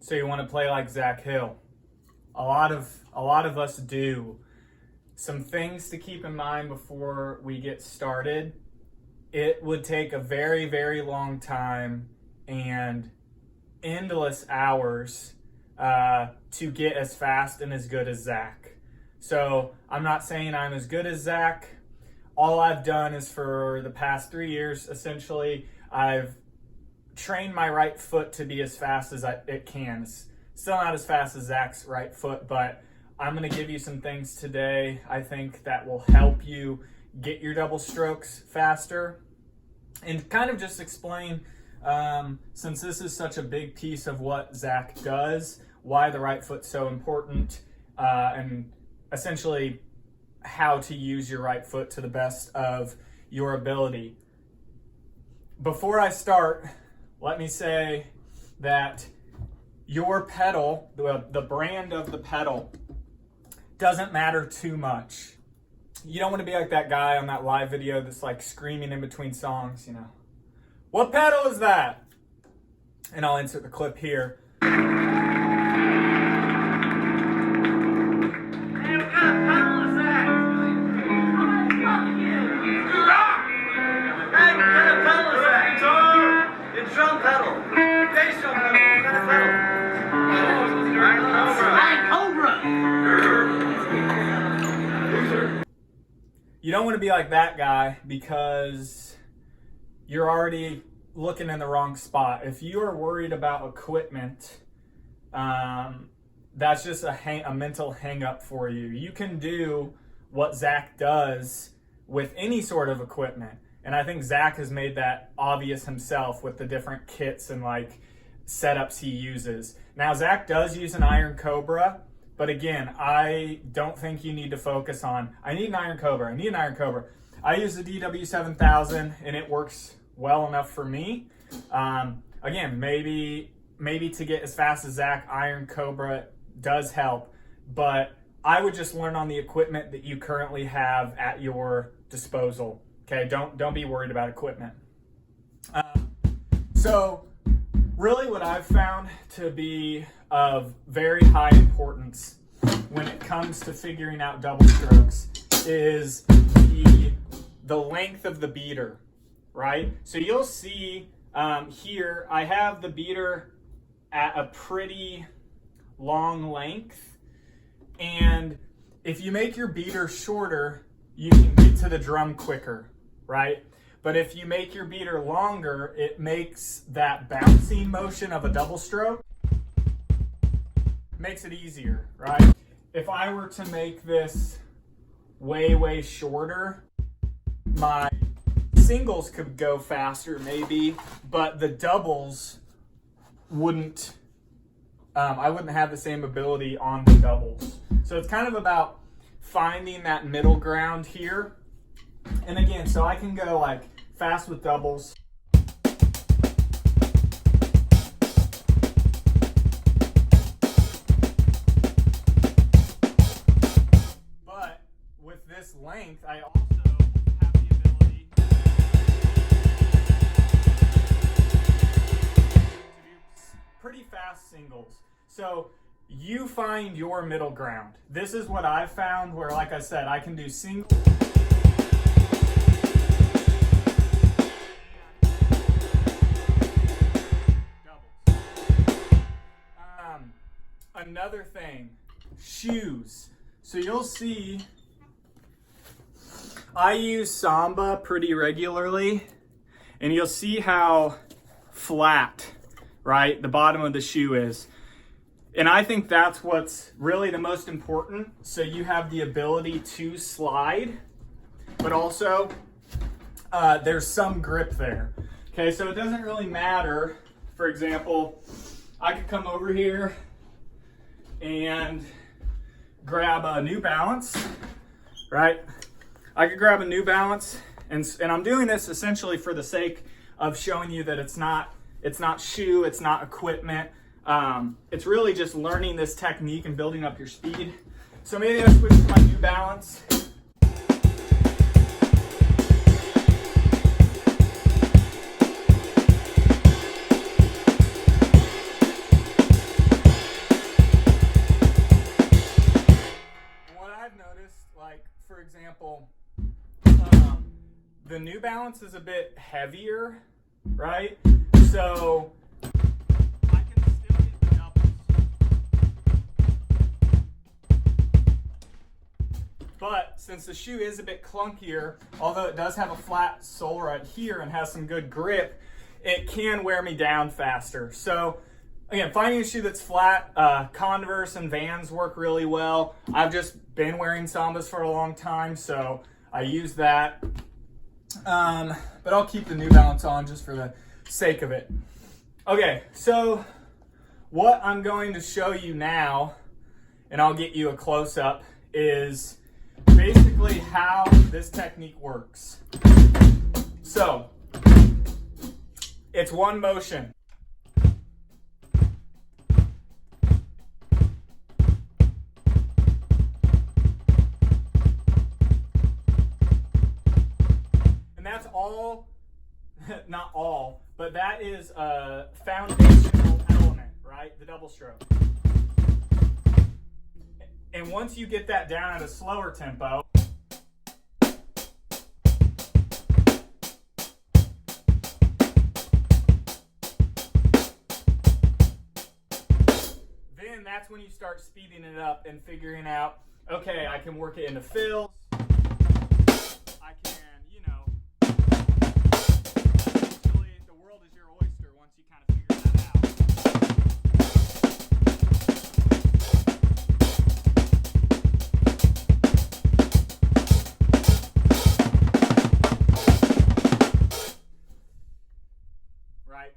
so you want to play like Zach Hill. A lot of us do. Some things to keep in mind before we get started. It would take a very, very long time and endless hours to get as fast and as good as Zach. So I'm not saying I'm as good as Zach. All I've done is for the past 3 years, essentially, I've trained my right foot to be as fast as it can. It's still not as fast as Zach's right foot, but I'm going to give you some things today I think that will help you get your double strokes faster, and kind of just explain, since this is such a big piece of what Zach does, why the right foot's so important, and essentially how to use your right foot to the best of your ability. Before I start, let me say that your pedal, the brand of the pedal, doesn't matter too much. You don't want to be like that guy on that live video that's like screaming in between songs, you know. What pedal is that? And I'll insert the clip here. Drum pedal. Bass drum pedal. What kind of pedal? Cobra. You don't want to be like that guy because you're already looking in the wrong spot. If you are worried about equipment, that's just a mental hang up for you. You can do what Zach does with any sort of equipment. And I think Zach has made that obvious himself with the different kits and like setups he uses. Now, Zach does use an Iron Cobra, but again, I don't think you need to focus on, I need an Iron Cobra. I use the DW7000 and it works well enough for me. Again, maybe to get as fast as Zach, Iron Cobra does help, but I would just learn on the equipment that you currently have at your disposal. Okay, don't be worried about equipment. So really what I've found to be of very high importance when it comes to figuring out double strokes is the length of the beater, right? So you'll see here, I have the beater at a pretty long length, and if you make your beater shorter, you can get to the drum quicker, right? But if you make your beater longer, it makes that bouncing motion of a double stroke, makes it easier, right? If I were to make this way, way shorter, my singles could go faster maybe, but the doubles wouldn't, I wouldn't have the same ability on the doubles. So it's kind of about finding that middle ground here. And again, so I can go like fast with doubles. But with this length, I also have the ability to do pretty fast singles. So you find your middle ground. This is what I've found where, like I said, I can do singles. Another thing, shoes. So you'll see I use Samba pretty regularly, and you'll see how flat, right, the bottom of the shoe is. And I think that's what's really the most important. So you have the ability to slide, but also there's some grip there. Okay, so it doesn't really matter. For example, I could come over here and grab a New Balance, right? I could grab a New Balance, and I'm doing this essentially for the sake of showing you that it's not shoe, it's not equipment. It's really just learning this technique and building up your speed. So maybe I switch to my New Balance. the New Balance is a bit heavier, right? So I can still get the doubles. But since the shoe is a bit clunkier, although it does have a flat sole right here and has some good grip, it can wear me down faster. So again, finding a shoe that's flat, Converse and Vans work really well. I've just been wearing Sambas for a long time, so I use that. But I'll keep the New Balance on just for the sake of it. Okay, so what I'm going to show you now, and I'll get you a close-up, is basically how this technique works. So, it's one motion. And that's all, not all, but that is a foundational element, right? The double stroke. And once you get that down at a slower tempo, then that's when you start speeding it up and figuring out, okay, I can work it into fills. I can, you know, essentially the world is your oyster once you kind of figure that out. Right?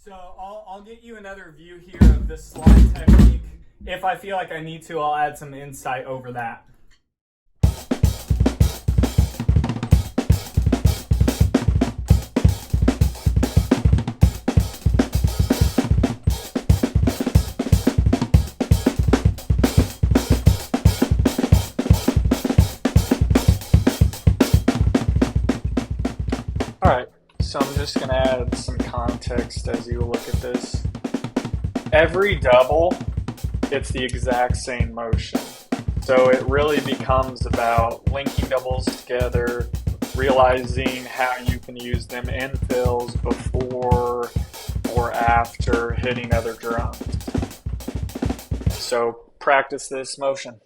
So I'll get you another view here of this slide technique. If I feel like I need to, I'll add some insight over that. Alright, so I'm just going to add some context as you look at this. Every double, it's the exact same motion. So it really becomes about linking doubles together, realizing how you can use them in fills before or after hitting other drums. So practice this motion.